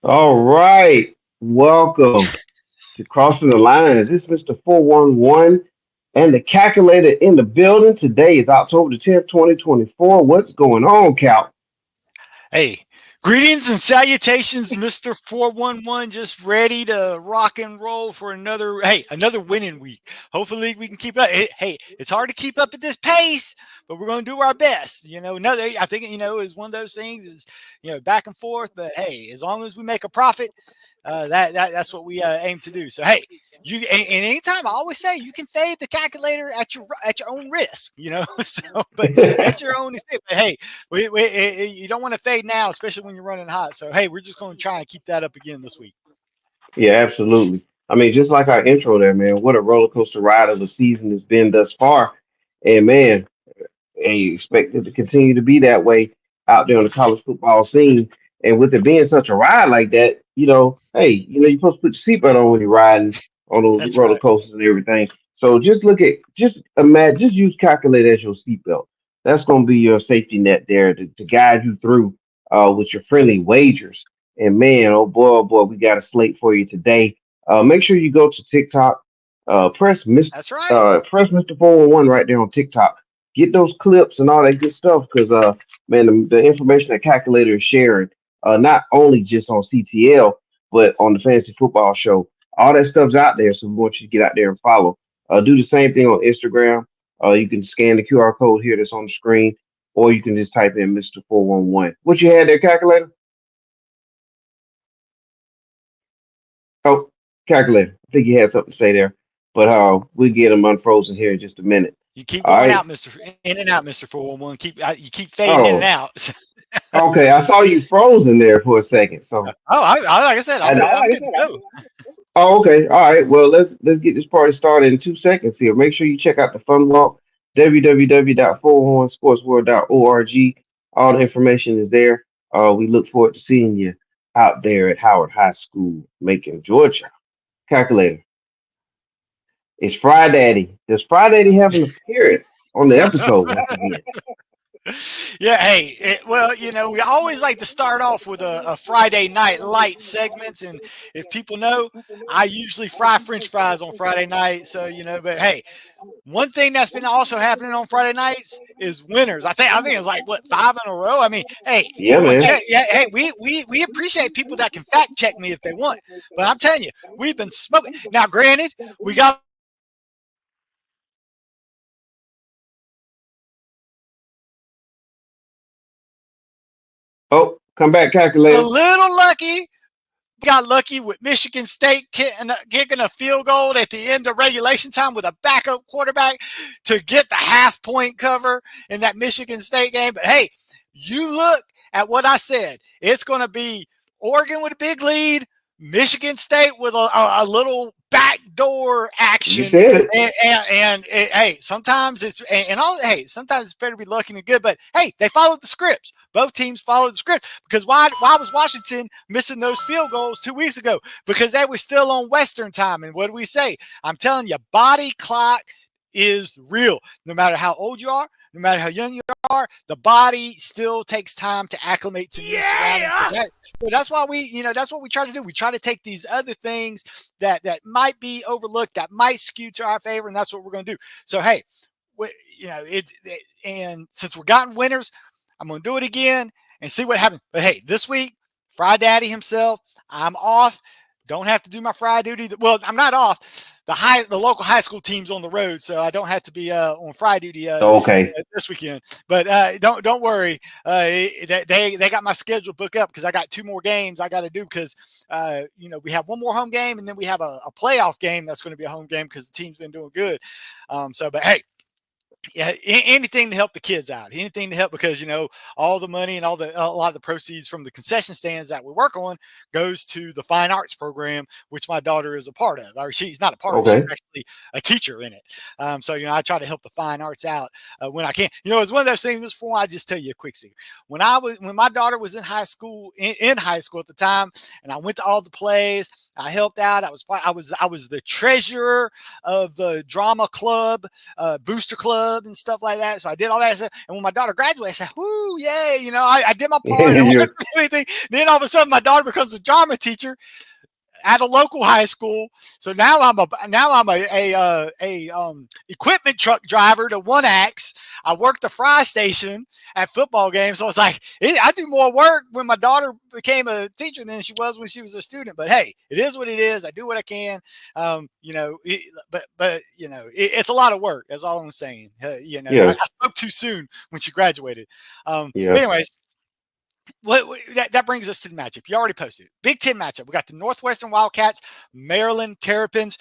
All right. Welcome to Crossing the Lines. This is Mr. 411 and the calculator in the building. Today is October the 10th, 2024. What's going on, Cal? Hey, greetings and salutations, Mr. 411. Just ready to rock and roll for another winning week. Hopefully we can keep up. Hey, it's hard to keep up at this pace, but we're going to do our best. I think is one of those things is back and forth. But hey, as long as we make a profit, that's what we aim to do. So hey, and anytime I always say you can fade the calculator at your own risk. But at your own risk. But hey, you don't want to fade now, especially when you're running hot. So hey, we're just going to try and keep that up again this week. Yeah, absolutely. I mean, just like our intro there, man, what a roller coaster ride of a season has been thus far. And man, and you expect it to continue to be that way out there on the college football scene. And with it being such a ride like that, hey, you're supposed to put your seatbelt on when you're riding on those That's roller right. coasters and everything. So just imagine, just use calculator as your seatbelt. That's going to be your safety net there to guide you through with your friendly wagers. And man, oh boy, we got a slate for you today. Make sure you go to TikTok, That's right. press Mr. 411 right there on TikTok, get those clips and all that good stuff because man, the information that calculator is sharing, not only just on CTL but on the fantasy football show, all that stuff's out there. So we want you to get out there and follow. Do the same thing on Instagram. You can scan the QR code here that's on the screen, or you can just type in Mr. 411. What you had there, calculator? Oh, calculator. I think you had something to say there, but we'll get them unfrozen here in just a minute. You keep All going right. out, Mister In and out, Mister 411. You keep fading in and Oh, out. okay. I saw you frozen there for a second, so Like I said, I, I'm good to go. oh, okay. All right. Well, let's get this party started in 2 seconds here. Make sure you check out the Fun Walk, www.4hornsportsworld.org. All the information is there. We look forward to seeing you out there at Howard High School, Macon, Georgia. Calculator. It's Friday. Does Friday have an appearance on the episode once again? Yeah, hey, well, we always like to start off with a Friday night light segments, and if people know, I usually fry French fries on Friday night. So but hey, one thing that's been also happening on Friday nights is winners. I think it's like what, five in a row. I mean, hey, Yeah, you want to man. check? Yeah, hey, we appreciate people that can fact check me if they want, but I'm telling you, we've been smoking. Now, granted, we got Oh, come back, a calculator. little lucky. Got lucky with Michigan State kicking a field goal at the end of regulation time with a backup quarterback to get the half point cover in that Michigan State game. But hey, you look at what I said. It's going to be Oregon with a big lead, Michigan State with a little backdoor You action, said it. hey, sometimes sometimes it's better to be lucky than good. But hey, they followed the scripts. Both teams followed the script because why was Washington missing those field goals 2 weeks ago? Because they were still on Western time. And what do we say? I'm telling you, body clock is real. No matter how old you are, no matter how young you are, the body still takes time to acclimate to new surroundings. So that's why that's what we try to do. We try to take these other things that might be overlooked, that might skew to our favor, and that's what we're going to do. So hey, and since we're gotten winners, I'm going to do it again and see what happens. But hey, this week, Fry Daddy himself, I'm off. Don't have to do my fry duty. Well, I'm not off. The local high school team's on the road, so I don't have to be on fry duty Okay. this weekend. But don't worry. They got my schedule booked up because I got two more games I got to do because we have one more home game and then we have a playoff game that's going to be a home game because the team's been doing good. But hey, yeah, anything to help the kids out, anything to help because all the money and a lot of the proceeds from the concession stands that we work on goes to the fine arts program, which my daughter is a part of. Or she's not a part of it; she's Okay. actually a teacher in it. So I try to help the fine arts out when I can. It's one of those things. Before I just tell you a quick secret. When my daughter was in high school, in high school at the time, and I went to all the plays, I helped out. I was the treasurer of the drama club, booster club club and stuff like that. So I did all that. And when my daughter graduated, I said, "Whoo, yay!" I did my part. I You're wasn't doing anything. Then all of a sudden, my daughter becomes a drama teacher at a local high school. So now I'm a equipment truck driver to One Axe. I work the fry station at football games. So it's like I do more work when my daughter became a teacher than she was when she was a student. But hey, it is what it is. I do what I can. It's a lot of work. That's all I'm saying. I yeah, spoke too soon when she graduated. But yeah. anyways, that brings us to the matchup. You already posted it. Big Ten matchup. We got the Northwestern Wildcats, Maryland Terrapins.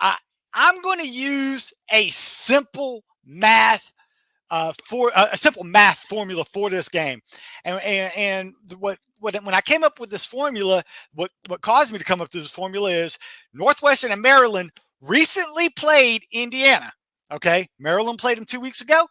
I, I'm going to use a simple math for a simple math formula for this game, and what when I came up with this formula, what caused me to come up with this formula is Northwestern and Maryland recently played Indiana. Okay, Maryland played them 2 weeks ago.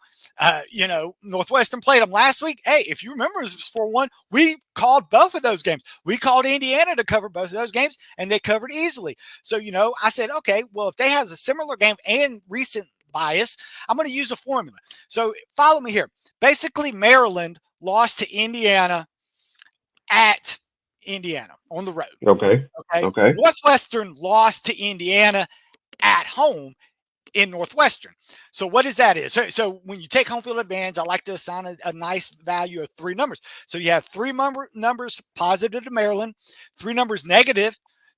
Northwestern played them last week. Hey, if you remember, it was 4-1. We called both of those games. We called Indiana to cover both of those games, and they covered easily. So, I said, okay, well, if they have a similar game and recent bias, I'm going to use a formula. So follow me here. Basically, Maryland lost to Indiana at Indiana on the road. Okay, Okay. okay. Northwestern lost to Indiana at home in Northwestern. So what is that? So when you take home field advantage, I like to assign a nice value of three numbers. So you have three numbers positive to Maryland, three numbers negative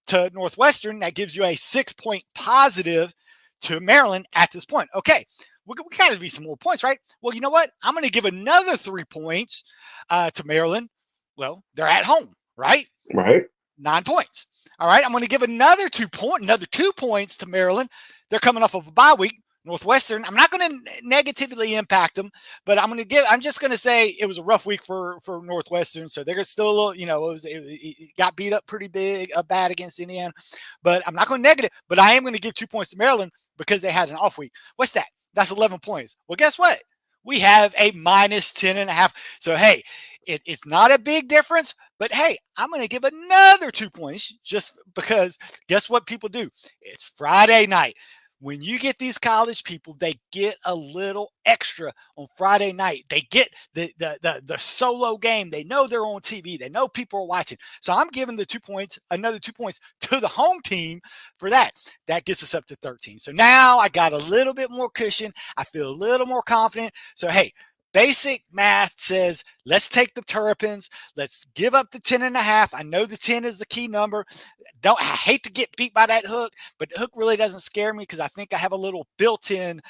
to Northwestern. That gives you a 6-point positive to Maryland at this point. Okay, we got to be some more points, right? Well, you know what? I'm going to give another 3 points to Maryland. Well, they're at home, right? Right. 9 points. All right, I'm going to give another 2 points to Maryland. They're coming off of a bye week. Northwestern, I'm not going to negatively impact them, but I'm just going to say it was a rough week for Northwestern. So they're still, it got beat up pretty bad against Indiana, but I'm not going to negative, but I am going to give 2 points to Maryland because they had an off week. What's that? That's 11 points. Well, guess what? We have a minus 10.5. So, hey, it's not a big difference, but hey, I'm going to give another 2 points just because guess what people do? It's Friday night. When you get these college people, they get a little extra on Friday night. They get the solo game. They know they're on TV. They know people are watching. So I'm giving the 2 points, another 2 points to the home team for that. That gets us up to 13. So now I got a little bit more cushion. I feel a little more confident. So, hey, basic math says let's take the Terrapins. Let's give up the 10.5. I know the 10 is the key number. I hate to get beat by that hook, but the hook really doesn't scare me because I think I have a little built-in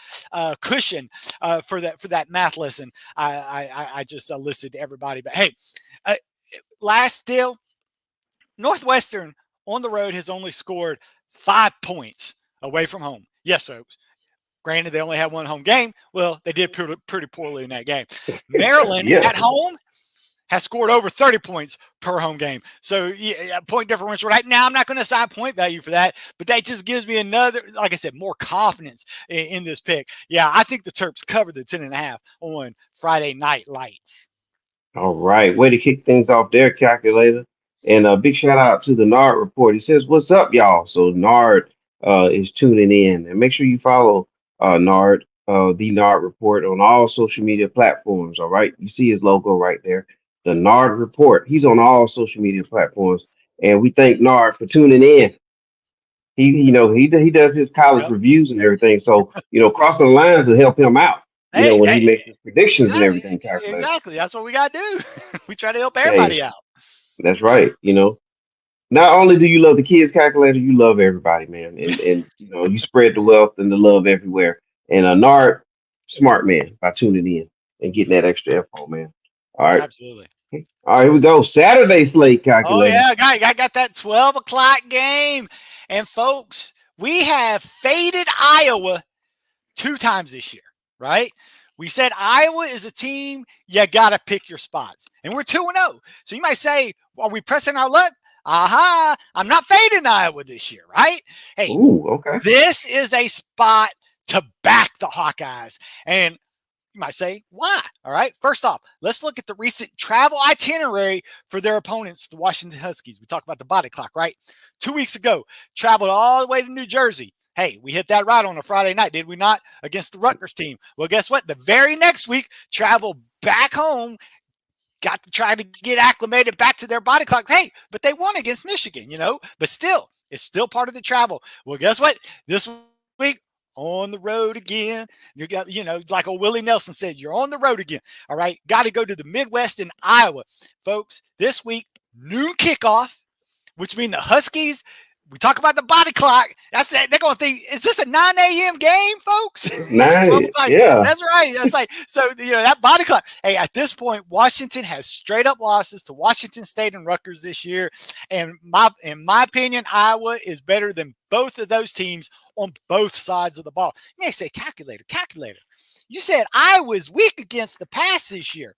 cushion for that math lesson. I just listed to everybody. But hey, last deal, Northwestern on the road has only scored 5 points away from home. Yes, folks. Granted, they only had one home game. Well, they did pretty poorly in that game. Maryland Yeah. at home has scored over 30 points per home game. So, yeah, point differential. Right now, I'm not going to assign point value for that, but that just gives me another, like I said, more confidence in this pick. Yeah, I think the Terps covered the 10.5 on Friday Night Lights. All right. Way to kick things off there, calculator. And a big shout out to the Nard report. He says, "What's up, y'all?" So Nard is tuning in, and make sure you follow Nard, the Nard report on all social media platforms. All right, you see his logo right there, the Nard report. He's on all social media platforms, and we thank Nard for tuning in. He does his college Yep. reviews and everything. So crossing the lines will help him out. Hey, When he hey, makes his predictions and exactly. everything, calculator. Exactly. That's what we got to do. We try to help Hey, everybody out. that's right. Not only do you love the kids calculator, you love everybody, man. And you spread the wealth and the love everywhere. And Nard, smart man by tuning in and getting that extra info, man. All right. Absolutely. All right, here we go. Saturday slate Oh calculator. yeah, I got that 12 o'clock game, and folks, we have faded Iowa 2 times this year, right? We said Iowa is a team you got to pick your spots, and we're 2-0. So you might say, are we pressing our luck? Aha! I'm not fading Iowa this year, right? Hey, Ooh, okay. this is a spot to back the Hawkeyes, and you might say, why? All right. First off, let's look at the recent travel itinerary for their opponents, the Washington Huskies. We talked about the body clock, right? 2 weeks ago, traveled all the way to New Jersey, Hey, we hit that right on a Friday night, did we not? Against the Rutgers team. Well, guess what? The very next week, travel back home, got to try to get acclimated back to their body clock. Hey, but they won against Michigan, but still, it's still part of the travel. Well, guess what? This week, on the road again. You got, like old Willie Nelson said, you're on the road again. All right. Got to go to the Midwest in Iowa. Folks, this week, noon kickoff, which means the Huskies. We talk about the body clock. That's it. They're going to think, is this a 9 a.m. game, folks? It's 12 Nice. o'clock. Yeah. That's right. That's like, so, that body clock. Hey, at this point, Washington has straight up losses to Washington State and Rutgers this year. And in my opinion, Iowa is better than both of those teams on both sides of the ball. You may say, calculator. You said Iowa's weak against the pass this year.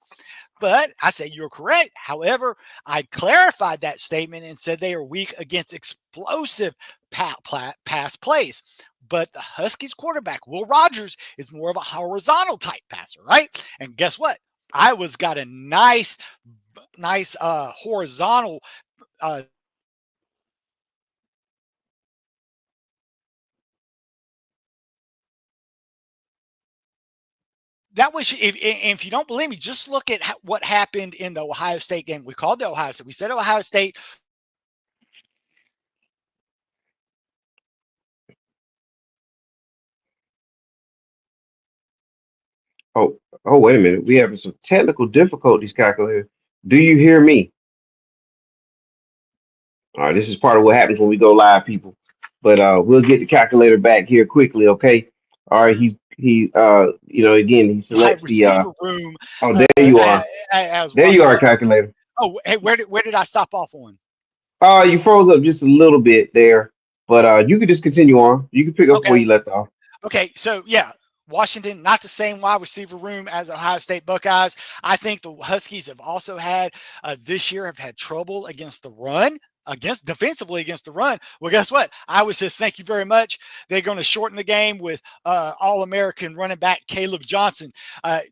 But I say you're correct. However, I clarified that statement and said they are weak against explosive pass plays. But the Huskies quarterback, Will Rogers, is more of a horizontal type passer, right? And guess what? Iowa's got a nice horizontal that was if you don't believe me, just look at what happened in the Ohio State game. We called the Ohio State. We said Ohio State. Oh, oh, wait a minute. We having some technical difficulties, calculator. Do you hear me? All right, this is part of what happens when we go live, people. But we'll get the calculator back here quickly, okay? All right, again, he Wide selects the receiver room oh, there you are. as There you are, Washington. calculator. Oh, hey, where did I stop off on? You froze up just a little bit there, but you can just continue on. You can pick up where Okay, you left off. okay, so yeah, Washington, not the same wide receiver room as Ohio State Buckeyes. I think the Huskies have also had this year have had trouble against the run. Against defensively against the run. Well, guess what? Iowa says thank you very much. They're going to shorten the game with All-American running back Caleb Johnson.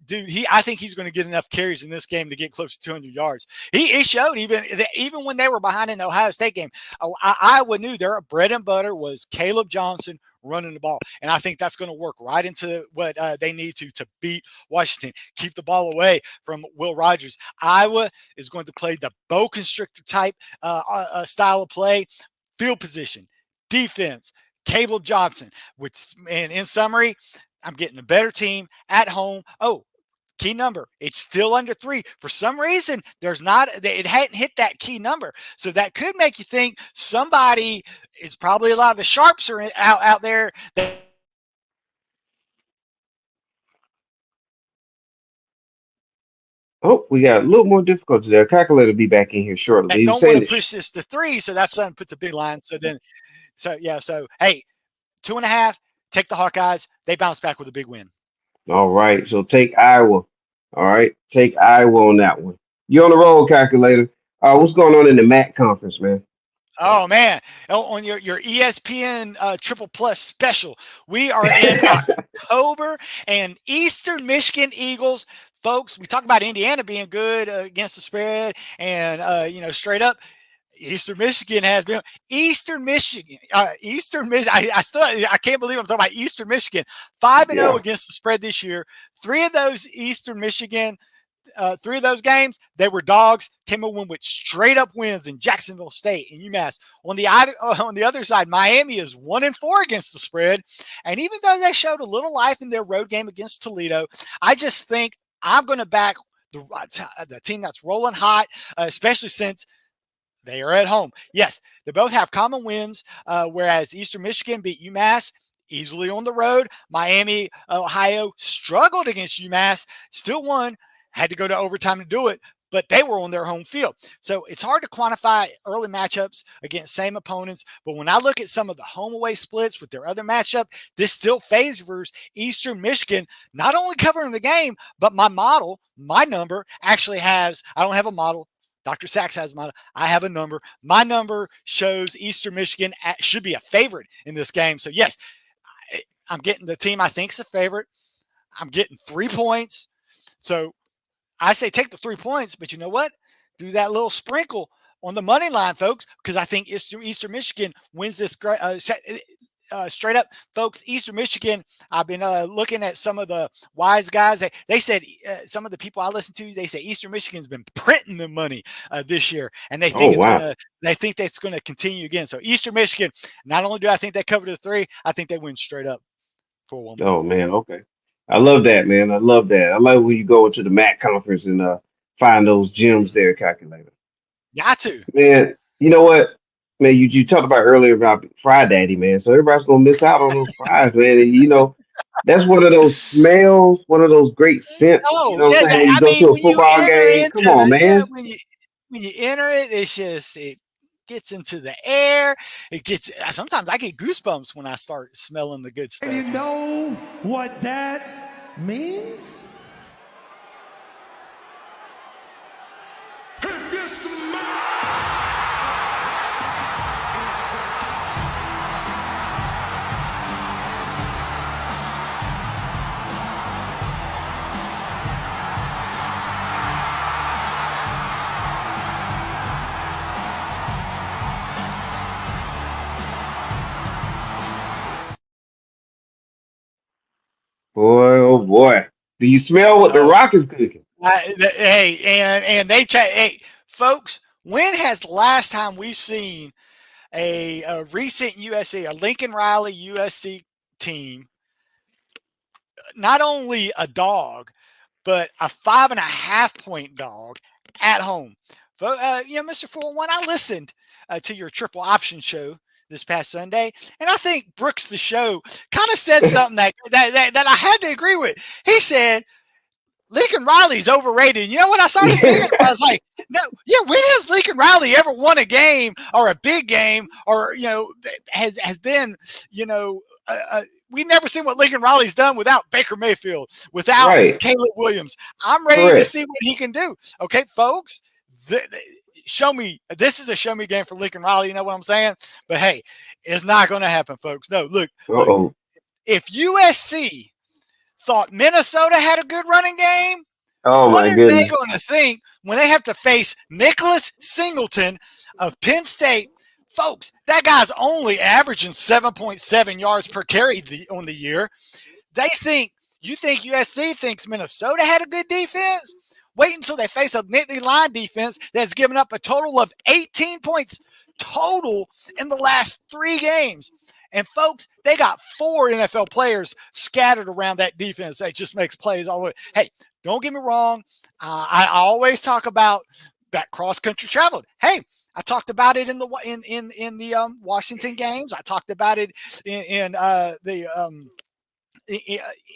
Dude, I think he's going to get enough carries in this game to get close to 200 yards. He showed even when they were behind in the Ohio State game. Iowa knew their bread and butter was Caleb Johnson running the ball. And I think that's going to work right into what they need to beat Washington. Keep the ball away from Will Rogers. Iowa is going to play the bow constrictor type style of play, field position, defense, Caleb Johnson. And in summary, I'm getting a better team at home. Oh, key number, it's still under 3 for some reason. It hadn't hit that key number, so that could make you think somebody is probably a lot of the sharps are out there that Oh, we got a little more difficulty there. Calculator will be back in here shortly. He was don't want saying to that. push this to 3, so that's something puts a big line. So hey, 2.5, take the Hawkeyes. They bounce back with a big win. All right, so take Iowa. All right, take Iowa on that one. You on the roll, calculator. What's going on in the MAC conference, man? Oh man, on your ESPN Triple Plus special, we are in October, and Eastern Michigan Eagles, folks. We talk about Indiana being good against the spread, and straight up, Eastern Michigan has been Eastern Michigan. Eastern Michigan. I can't believe I'm talking about Eastern Michigan. 5-0 Yeah. against the spread this year. Three of those Eastern Michigan 3 of those games, they were dogs. Came in with straight up wins in Jacksonville State and UMass. On the other side, Miami is 1-4 against the spread, and even though they showed a little life in their road game against Toledo, I just think I'm going to back the team that's rolling hot, especially since they are at home. Yes, they both have common wins, whereas Eastern Michigan beat UMass easily on the road. Miami, Ohio struggled against UMass, still won, had to go to overtime to do it, but they were on their home field. So it's hard to quantify early matchups against same opponents. But when I look at some of the home away splits with their other matchup, this still favors Eastern Michigan, not only covering the game, but my number actually has, I don't have a model. Dr. Sachs has my. I have a number. My number shows Eastern Michigan should be a favorite in this game. So yes, I'm getting the team I think is a favorite. I'm getting 3 points. So I say take the 3 points, but you know what? Do that little sprinkle on the money line, folks, because I think Eastern Michigan wins this. straight up, folks, Eastern Michigan. I've been looking at some of the wise guys. They said some of the people I listen to, they say Eastern Michigan's been printing the money this year, and they Oh think it's wow. gonna. They think that's going to continue again. So Eastern Michigan. Not only do I think they cover the three, I think they win straight up 4-1-1. Oh man. Okay. I love that, man. I love that. I like when you go into the MAC conference and find those gems there, calculator. Got to. Man, you know what? Man, you talked about earlier about Fry Daddy, man. So everybody's gonna miss out on those fries, man. And, that's one of those smells, one of those great scents. You Oh know what yeah, I'm saying? When you I go mean to a when you football enter game, come into on, the man. when you enter it, it's just it gets into the air. It gets sometimes I get goosebumps when I start smelling the good And you stuff. know what that means? Boy, oh boy. Do you smell what the Oh, Rock is cooking? hey, and hey, folks. When has the last time we've seen a recent USC, a Lincoln Riley USC team, not only a dog, but a 5.5 point dog at home? Mr. 401, I listened to your triple option show this past Sunday, and I think Brooks the show kind of said something that I had to agree with. He said Lincoln Riley's overrated. You know what I started thinking? I was like, no, yeah, when has Lincoln Riley ever won a game or a big game or, has been, you know, we've never seen what Lincoln Riley's done without Baker Mayfield, without Right. Caleb Williams. I'm ready to Correct. see what he can do. Okay, folks, show me. This is a show me game for Lincoln Riley. You know what I'm saying? But hey, it's not going to happen, folks. No, look. Uh-oh. If USC thought Minnesota had a good running game, Oh what my are they goodness. going to think when they have to face Nicholas Singleton of Penn State? Folks, that guy's only averaging 7.7 yards per carry on the year. You think USC thinks Minnesota had a good defense? Wait until they face a Nittany Lion defense that's given up a total of 18 points total in the last 3 games. And folks, they got 4 NFL players scattered around that defense that just makes plays all the way. Hey, don't get me wrong. I always talk about that cross country travel. Hey, I talked about it in the Washington games. I talked about it in the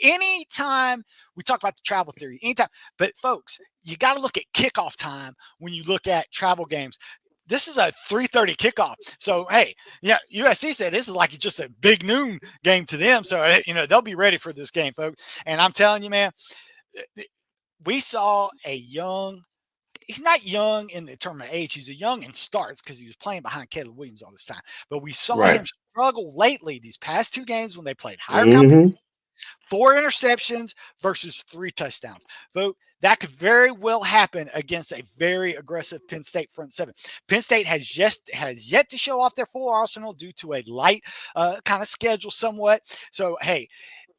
anytime we talk about the travel theory, anytime. But folks, you got to look at kickoff time when you look at travel games. This is a 3:30 kickoff. So hey, yeah, USC said this is like just a big noon game to them. So they'll be ready for this game, folks. And I'm telling you, man, we saw a young. He's not young in the term of age. He's a young in starts because he was playing behind Caleb Williams all this time. But we saw Right. him struggle lately these past 2 games when they played higher competition. Mm-hmm. 4 interceptions versus 3 touchdowns. Vote that could very well happen against a very aggressive Penn State front seven. Penn State has yet to show off their full arsenal due to a light kind of schedule somewhat. So hey,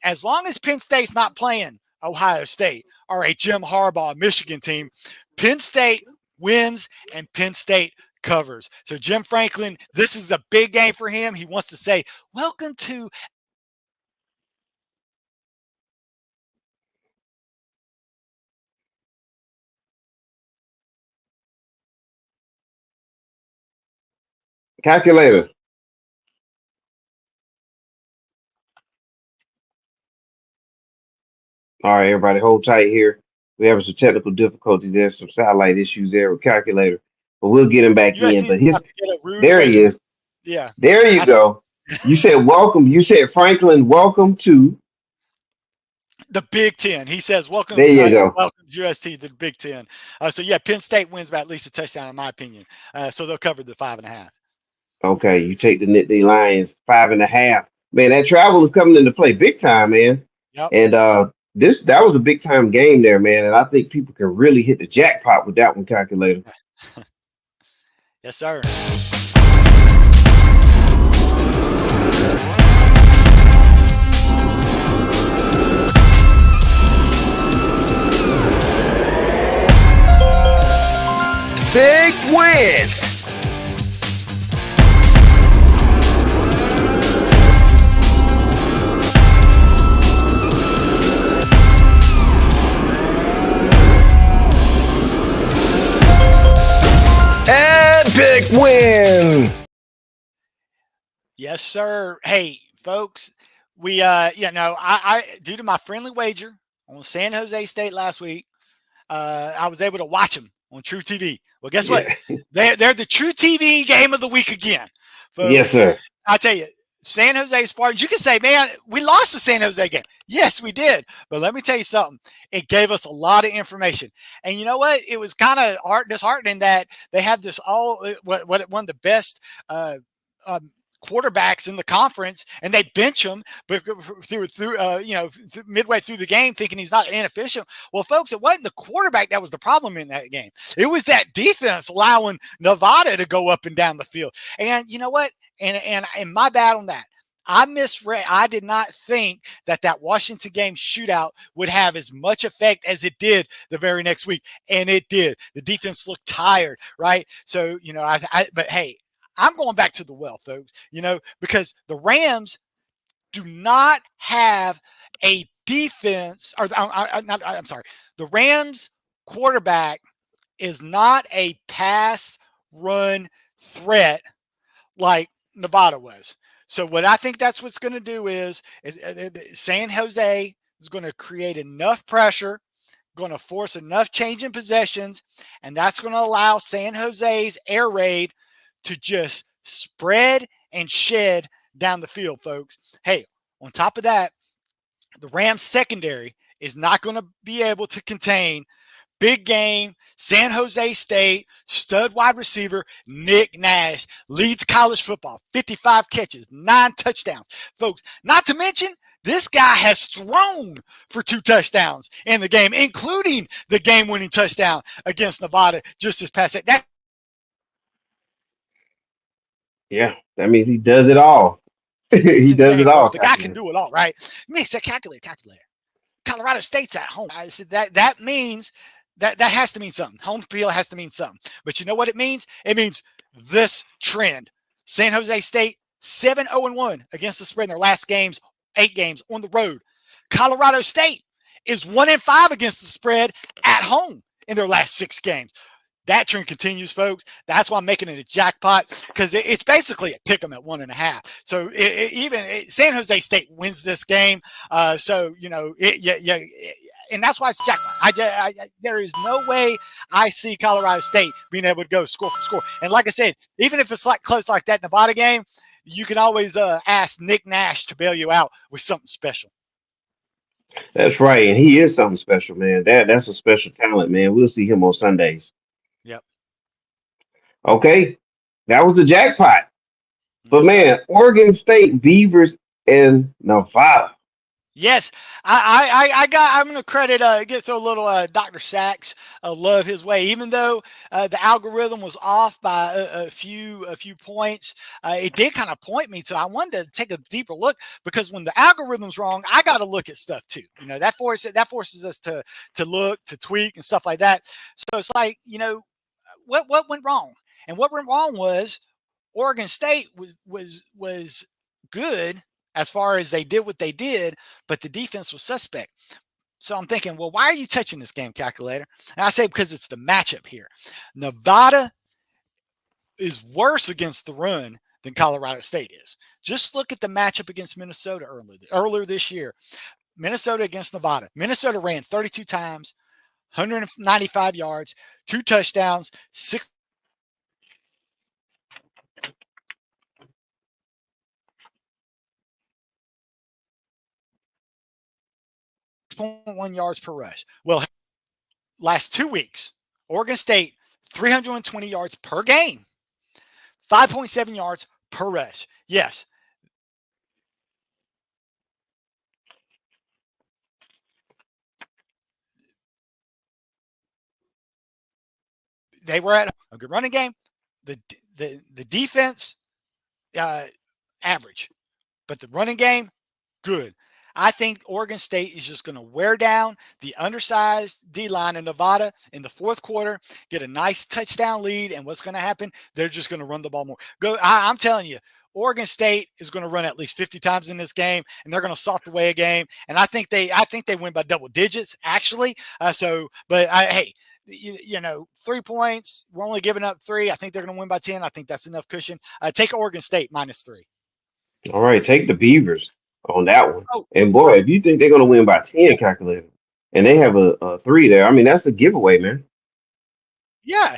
as long as Penn State's not playing Ohio State or a Jim Harbaugh Michigan team, Penn State wins and Penn State covers. So Jim Franklin, this is a big game for him. He wants to say, welcome to Calculator. All right, everybody, hold tight here. We're having some technical difficulties. There's some satellite issues there with calculator, but we'll get him back in. USC is But his about to get a rude there he awakening. is. Yeah. There you go. You said welcome. You said Franklin, welcome to. The Big Ten. He says, There welcome, you go. welcome UST to the Big Ten. So yeah, Penn State wins by at least a touchdown, in my opinion. So they'll cover the 5.5. Okay, you take the Nittany Lions 5.5. Man, that travel is coming into play big time, man. Yep. And that was a big time game there, man. And I think people can really hit the jackpot with that one, calculator. Yes, sir. big win. Epic win. Yes, sir. Hey, folks, we I due to my friendly wager on San Jose State last week, I was able to watch them on True TV. Well, guess what? Yeah. They're the True TV game of the week again, Yes, folks. sir. I tell you, San Jose Spartans. You can say, man, we lost the San Jose game. Yes, we did. But let me tell you something. It gave us a lot of information, and you know what? It was kind of disheartening that they have this what one of the best. Um, Quarterbacks in the conference, and they bench him midway through the game, thinking he's not inefficient. Well, folks, it wasn't the quarterback that was the problem in that game. It was that defense allowing Nevada to go up and down the field. And you know what? And my bad on that. I misread. I did not think that Washington game shootout would have as much effect as it did the very next week, and it did. The defense looked tired, right? So but hey, I'm going back to the well, folks, because the Rams do not have a defense, I'm sorry, the Rams quarterback is not a pass run threat like Nevada was. So what I think that's what's going to do is San Jose is going to create enough pressure, going to force enough change in possessions, and that's going to allow San Jose's air raid to just spread and shed down the field, folks. Hey, on top of that, the Rams secondary is not going to be able to contain big game, San Jose State, stud wide receiver, Nick Nash, leads college football, 55 catches, 9 touchdowns. Folks, not to mention, this guy has thrown for 2 touchdowns in the game, including the game-winning touchdown against Nevada just this past. Yeah, that means he does it all. It's He does insane, it folks. all, The guy can calculator. do it all, right? Me say calculator. Colorado State's at home. I said that means that has to mean something. Home field has to mean something. But you know what it means? It means this trend. San Jose State 7-0-1 against the spread in their last 8 games on the road. Colorado State is 1-5 against the spread at home in their last 6 games. That trend continues, folks. That's why I'm making it a jackpot, because it's basically a pick 'em at 1.5. So San Jose State wins this game. And that's why it's a jackpot. There is no way I see Colorado State being able to go score for score. And like I said, even if it's like close like that Nevada game, you can always ask Nick Nash to bail you out with something special. That's right, and he is something special, man. That's a special talent, man. We'll see him on Sundays. Yep. Okay, that was a jackpot. But Yes, sir. man, Oregon State Beavers and Nevada. Yes, I'm going to credit get throw a little Dr. Sachs. Love his way, even though the algorithm was off by a few points. It did kind of point me to. I wanted to take a deeper look, because when the algorithm's wrong, I got to look at stuff too. That forces us to look, to tweak, and stuff like that. So it's like, what went wrong, and what went wrong was Oregon State was good as far as they did what they did, but the defense was suspect. So I'm thinking, well, why are you touching this game, calculator? And I say because it's the matchup here. Nevada is worse against the run than Colorado State is. Just look at the matchup against Minnesota earlier this year. Minnesota against Nevada. Minnesota ran 32 times, 195 yards, 2 touchdowns, 6.1 yards per rush. Well, last 2 weeks, Oregon State 320 yards per game, 5.7 yards per rush. Yes, they were at a good running game. The defense, uh, average, but the running game, good. I think Oregon State is just going to wear down the undersized D line in Nevada in the fourth quarter, get a nice touchdown lead, and what's going to happen? They're just going to run the ball more. I'm telling you, Oregon State is going to run at least 50 times in this game, and they're going to salt away a game. And I think they win by double digits actually. Hey, 3 points. We're only giving up three. I think they're going to win by 10. I think that's enough cushion. Take Oregon State -3. All right, take the Beavers on that one. Oh, And boy, if you think they're gonna win by yeah, 10, calculator, and they have a three there, I mean that's a giveaway, man. yeah.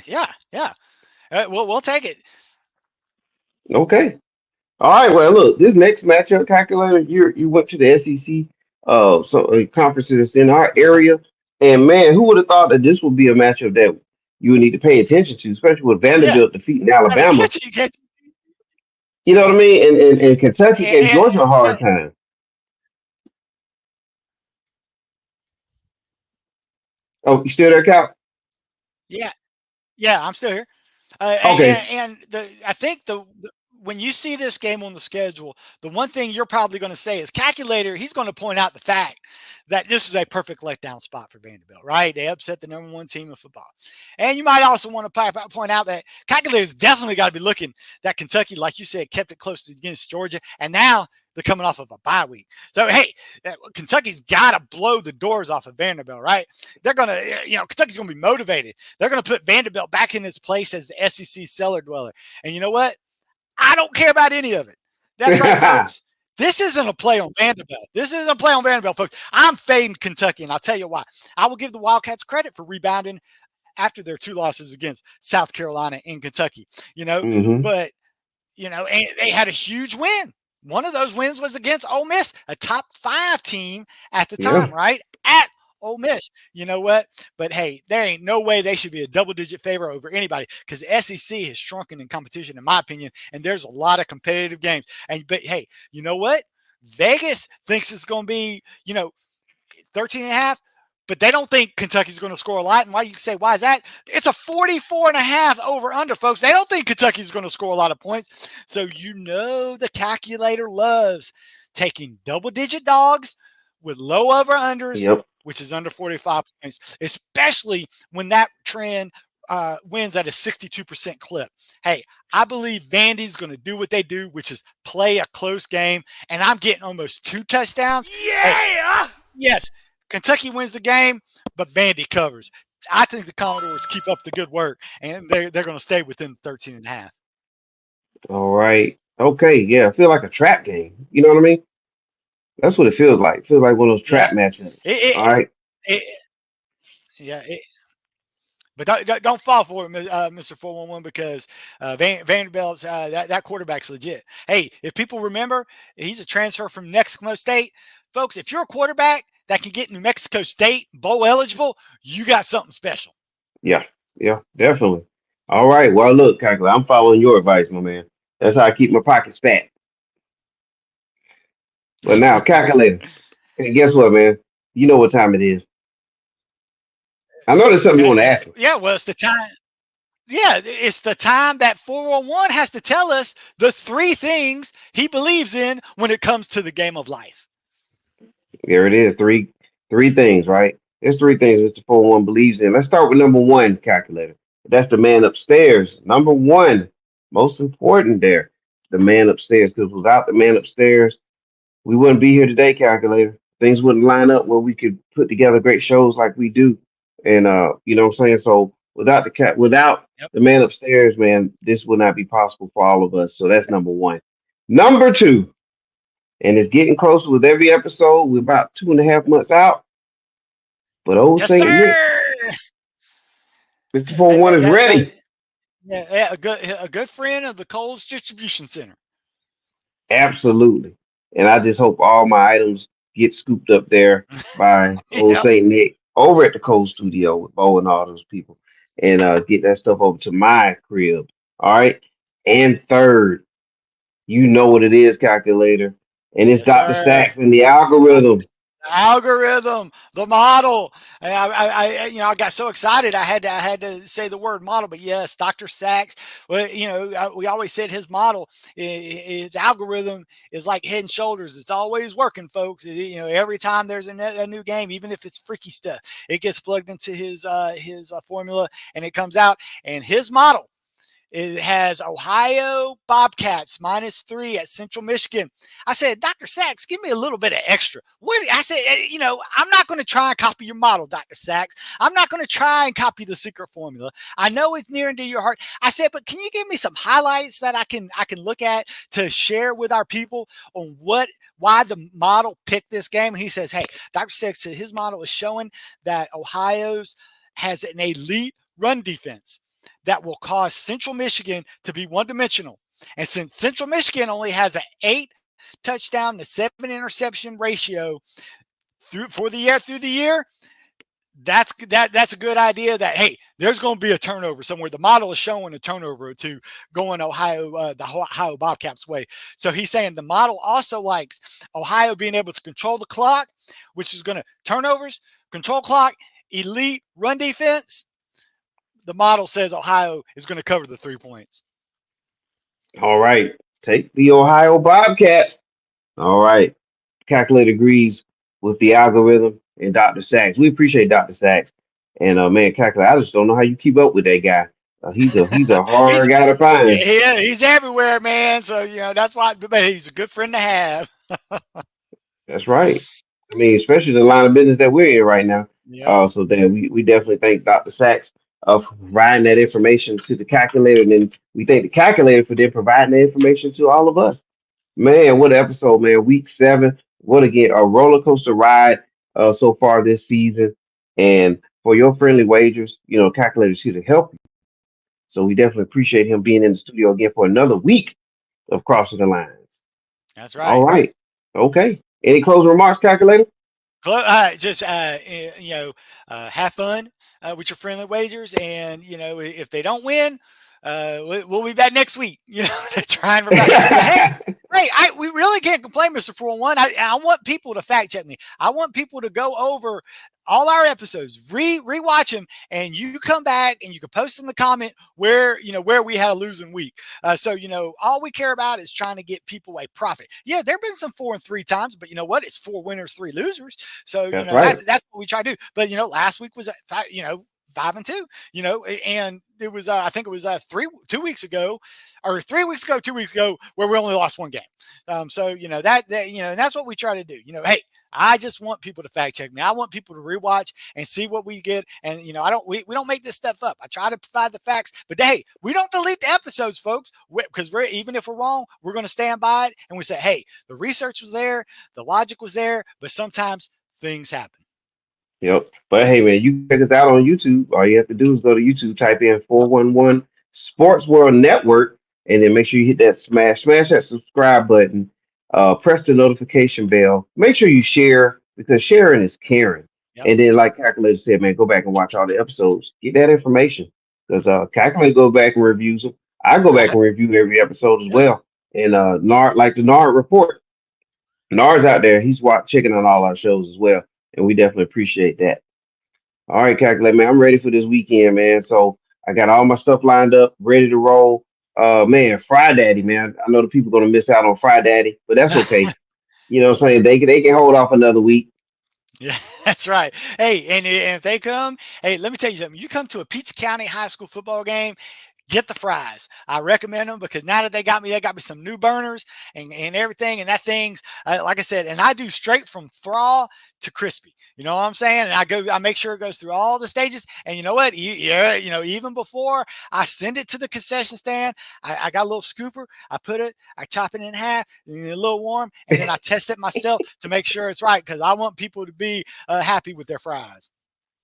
We'll take it. Okay. All right. Well, look, this next matchup, calculator, you went to the SEC conferences in our area, and man, who would have thought that this would be a matchup that you would need to pay attention to, especially with Yeah, Vanderbilt defeating I mean, Alabama. catch You know what I yeah, mean? And Kentucky gave and, Georgia a yeah, hard time. Oh, you still there, Cal? yeah, yeah. I'm still here. Okay. I think when you see this game on the schedule, the one thing you're probably going to say is calculator. He's going to point out the fact that this is a perfect letdown spot for Vanderbilt, right? They upset the number one team in football, and you might also want to point out that calculator's definitely got to be looking that Kentucky, like you said, kept it close against Georgia, and now they're coming off of a bye week. So hey, Kentucky's got to blow the doors off of Vanderbilt, right? They're gonna, Kentucky's gonna be motivated. They're gonna put Vanderbilt back in its place as the SEC cellar dweller. And you know what? I don't care about any of it. That's right, folks. This isn't a play on Vanderbilt. This isn't a play on Vanderbilt, folks. I'm fading Kentucky, and I'll tell you why. I will give the Wildcats credit for rebounding after their two losses against South Carolina and Kentucky. hmm But and they had a huge win. One of those wins was against Ole Miss, a top 5 team at the Yeah. time, right? At Ole Miss. You know what? But hey, there ain't no way they should be a double-digit favor over anybody because the SEC has shrunken in competition, in my opinion, and there's a lot of competitive games. But hey, you know what? Vegas thinks it's going to be, 13 and a half, but they don't think Kentucky's going to score a lot. And why you say, why is that? It's a 44 and a half over under, folks. They don't think Kentucky's going to score a lot of points. So the calculator loves taking double digit dogs with low over unders, Yep. which is under 45 points, especially when that trend wins at a 62% clip. Hey, I believe Vandy's going to do what they do, which is play a close game, and I'm getting almost 2 touchdowns. Hey, Yeah! yes, Kentucky wins the game, but Vandy covers. I think the Commodores keep up the good work, and they're going to stay within 13 and a half. All right. Okay. Yeah. I feel like a trap game. You know what I mean? That's what it feels like. It feels like one of those trap Yeah. matchups. It, All right. it, yeah. But don't fall for it, Mr. 411, because Vanderbilt's that quarterback's legit. Hey, if people remember, he's a transfer from New Mexico State. Folks, if you're a quarterback that can get New Mexico State bowl eligible, you got something special. Yeah. Yeah. Definitely. All right. Well, look, calculator. I'm following your advice, my man. That's how I keep my pockets fat. But now, calculator. Hey, guess what, man? You know what time it is. I know there's something you want to ask me. Yeah, well, it's the time. Yeah, it's the time that 411 has to tell us the 3 things he believes in when it comes to the game of life. There it is. Three things, right? There's three things Mr. 41 believes in. Let's start with number one, calculator. That's the man upstairs. Number one, most important there, the man upstairs. Because without the man upstairs, we wouldn't be here today, calculator. Things wouldn't line up where we could put together great shows like we do. And you know what I'm saying? So without Yep. the man upstairs, man, this would not be possible for all of us. So that's number one. Number two, and it's getting closer with every episode. We're about 2.5 months out. But old Yes, Saint Nick, sir. Mr. 41 is That ready. yeah, a good friend of the Coles Distribution Center. Absolutely. And I just hope all my items get scooped up there by old Yep. Saint Nick over at the Cold Studio with Bo and all those people and get that stuff over to my crib. All right. And third, you know what it is, calculator. And it's Yes, Dr. sir. Sacks and the Doc- algorithm. algorithm, the model. And I got so excited I had to say the word model. But yes, Dr. Sachs. Well, we always said his model, his algorithm is like Head and Shoulders. It's always working, folks. Every time there's a new game, even if it's freaky stuff, it gets plugged into his formula and it comes out. And his model, it has Ohio Bobcats -3 at Central Michigan. I said, Dr. Sachs, give me a little bit of extra. What I said, I'm not going to try and copy your model, Dr. Sachs. I'm not going to try and copy the secret formula. I know it's near and dear your heart. I said, but can you give me some highlights that I can look at to share with our people on why the model picked this game? And he says, hey, Dr. Sachs said his model is showing that Ohio's has an elite run defense that will cause Central Michigan to be one dimensional. And since Central Michigan only has an 8 touchdown to 7 interception ratio through the year, that's a good idea. That hey, there's going to be a turnover somewhere. The model is showing a turnover or two going the Ohio Bobcats way. So he's saying the model also likes Ohio being able to control the clock, which is going to turnovers, control clock, elite run defense. The model says Ohio is going to cover the 3 points. All right. Take the Ohio Bobcats. All right. Calculator agrees with the algorithm and Dr. Sachs. We appreciate Dr. Sachs. And man, Calculator, I just don't know how you keep up with that guy. He's a he's hard guy to find. he's everywhere, man. So that's why. But he's a good friend to have. That's right. I mean, especially the line of business that we're in right now. Yep, So then we definitely thank Dr. Sachs for providing that information to the calculator, and then we thank the calculator for then providing the information to all of us. Man, what an episode, man! Week 7. What again? A roller coaster ride so far this season. And for your friendly wagers, calculators here to help you. So we definitely appreciate him being in the studio again for another week of crossing the lines. that's All right. right. Okay. Any closing remarks, calculator? Just have fun with your friendly wagers, and if they don't win, we'll be back next week. To try and revive. But hey, we really can't complain, Mister 411. I want people to fact check me. I want people to go over all our episodes, rewatch them, and you come back and you can post in the comment where we had a losing week. So all we care about is trying to get people a profit. Yeah, there've been some 4-3 times, but you know what? It's 4 winners, 3 losers. So That's right. that's what we try to do. But last week was 5-2. And it was I think it was 2 weeks ago, or 3 weeks ago, 2 weeks ago, where we only lost one game. So and that's what we try to do. Hey, I just want people to fact check me. I want people to rewatch and see what we get. And we don't make this stuff up. I try to provide the facts, but hey, we don't delete the episodes, folks, because even if we're wrong, we're going to stand by it and we say, hey, the research was there, the logic was there, but sometimes things happen. Yep. But hey, man, you can check us out on YouTube. All you have to do is go to YouTube, type in 411 Sports World Network, and then make sure you hit that smash that subscribe button. Press the notification bell. Make sure you share because sharing is caring. Yep. And then, like Calculator said, man, go back and watch all the episodes. Get that information because Calculator go back and reviews them. I go back I, and review every episode as yep. well. And Nard, like the Nard report, Nard's out there. He's checking on all our shows as well, and we definitely appreciate that. All right, Calculate, man. I'm ready for this weekend, man. So I got all my stuff lined up, ready to roll. Man, Friday, man. I know the people gonna miss out on Friday, but that's okay. You know what I'm saying? They can hold off another week. Yeah, that's right. Hey, and if they come, hey, let me tell you something. You come to a Peach County High School football game, get the fries. I recommend them because now that they got me some new burners and everything. And that thing's like I said, and I do straight from thaw to crispy. You know what I'm saying? And I make sure it goes through all the stages. And you know what? Yeah, even before I send it to the concession stand, I got a little scooper. I chop it in half, and a little warm, and then I test it myself to make sure it's right because I want people to be happy with their fries.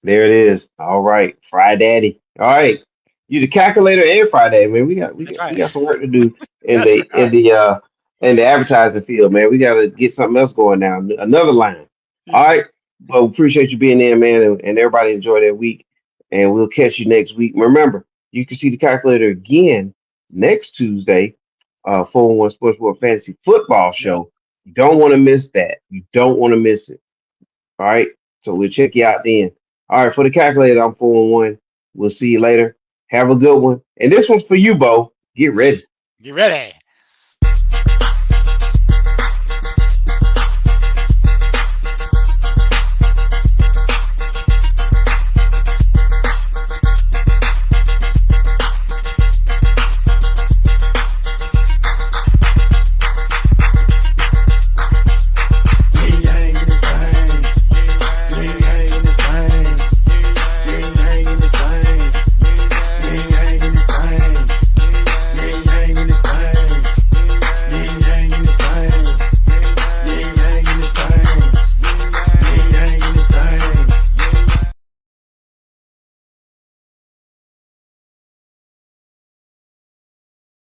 There it is. All right, Friday. All right, you the calculator and Friday, man. We got we That's got we right. got some work to do in That's the in right. the uh in the advertising field, man. We got to get something else going now. Another line. All Yes, right. Well, appreciate you being there, man, and everybody enjoy their week. And we'll catch you next week. Remember, you can see the calculator again next Tuesday, 411 Sports World Fantasy Football yep. Show. You don't want to miss that. You don't want to miss it. All right. So we'll check you out then. All right. For the calculator, I'm 4-1. We'll see you later. Have a good one. And this one's for you, Bo. Get ready. Get ready.